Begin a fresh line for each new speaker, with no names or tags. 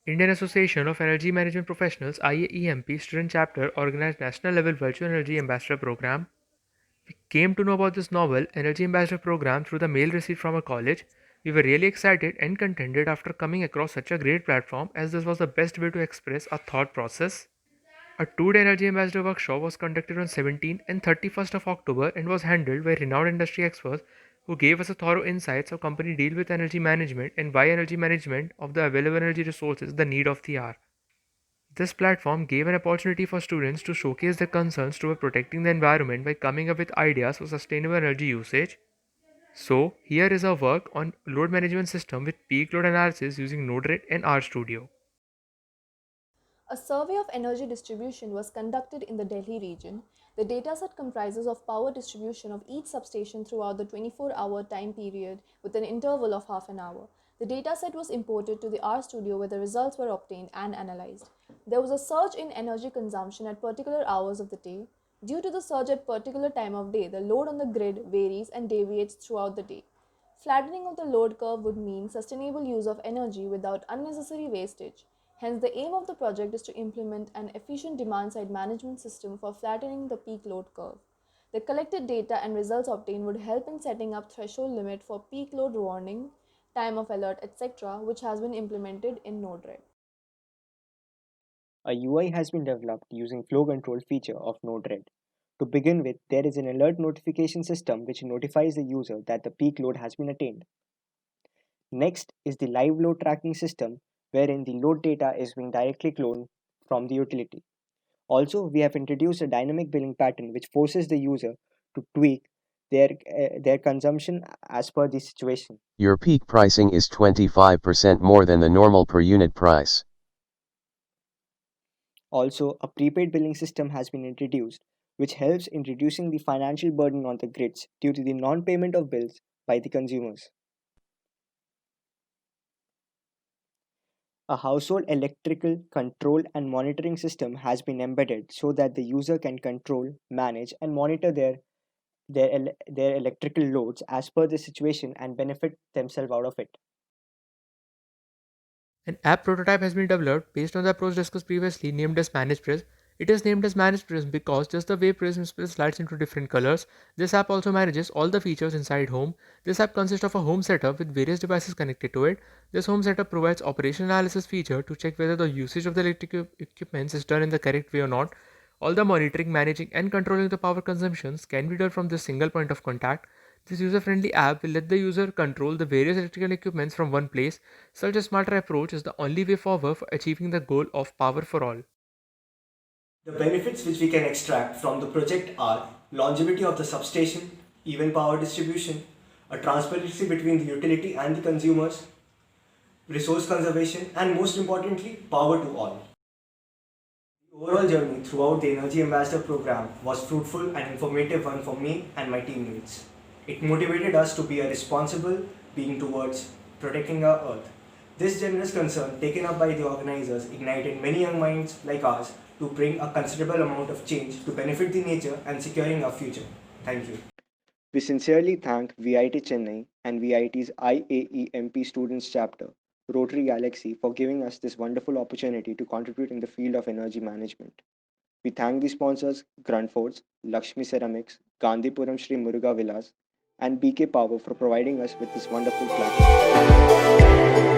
Indian Association of Energy Management Professionals (IAEMP) student chapter organized national level virtual energy ambassador program. We came to know about this novel energy ambassador program through the mail received from our college. We were really excited and contented after coming across such a great platform, as this was the best way to express our thought process. A two-day energy ambassador workshop was conducted on 17th and 31st of October and was handled by renowned industry experts who gave us a thorough insights of company deal with energy management and why energy management of the available energy resources is the need of the hour. This platform gave an opportunity for students to showcase their concerns toward protecting the environment by coming up with ideas for sustainable energy usage. So, here is our work on load management system with peak load analysis using Node-RED and RStudio.
A survey of energy distribution was conducted in the Delhi region. The dataset comprises of power distribution of each substation throughout the 24-hour time period with an interval of half an hour. The dataset was imported to the RStudio where the results were obtained and analyzed. There was a surge in energy consumption at particular hours of the day. Due to the surge at particular time of day, the load on the grid varies and deviates throughout the day. Flattening of the load curve would mean sustainable use of energy without unnecessary wastage. Hence, the aim of the project is to implement an efficient demand-side management system for flattening the peak load curve. The collected data and results obtained would help in setting up threshold limit for peak load warning, time of alert, etc., which has been implemented in Node-RED.
A UI has been developed using flow control feature of Node-RED. To begin with, there is an alert notification system which notifies the user that the peak load has been attained. Next is the live load tracking system, wherein the load data is being directly cloned from the utility. Also, we have introduced a dynamic billing pattern which forces the user to tweak their consumption as per the situation.
Your peak pricing is 25% more than the normal per unit price.
Also, a prepaid billing system has been introduced, which helps in reducing the financial burden on the grids due to the non payment of bills by the consumers. A household electrical control and monitoring system has been embedded so that the user can control, manage, and monitor their electrical loads as per the situation and benefit themselves out of it.
An app prototype has been developed based on the approach discussed previously, named as Manage Prism. It is named as Manage Prism because just the way Prism splits lights into different colors, this app also manages all the features inside Home. This app consists of a home setup with various devices connected to it. This home setup provides operation analysis feature to check whether the usage of the electric equipments is done in the correct way or not. All the monitoring, managing, and controlling the power consumptions can be done from this single point of contact. This user-friendly app will let the user control the various electrical equipments from one place. Such a smarter approach is the only way forward for achieving the goal of power for all.
The benefits which we can extract from the project are longevity of the substation, even power distribution, a transparency between the utility and the consumers, resource conservation, and most importantly, power to all. The overall journey throughout the Energy Ambassador program was fruitful and informative one for me and my teammates. It motivated us to be a responsible being towards protecting our earth. This generous concern taken up by the organizers ignited many young minds like ours to bring a considerable amount of change to benefit the nature and securing our future. Thank you.
We sincerely thank VIT Chennai and VIT's IAEMP Students Chapter, Rotary Galaxy, for giving us this wonderful opportunity to contribute in the field of energy management. We thank the sponsors Grundfors, Lakshmi Ceramics, Gandhipuram Sri Muruga Villas, and BK Power for providing us with this wonderful platform.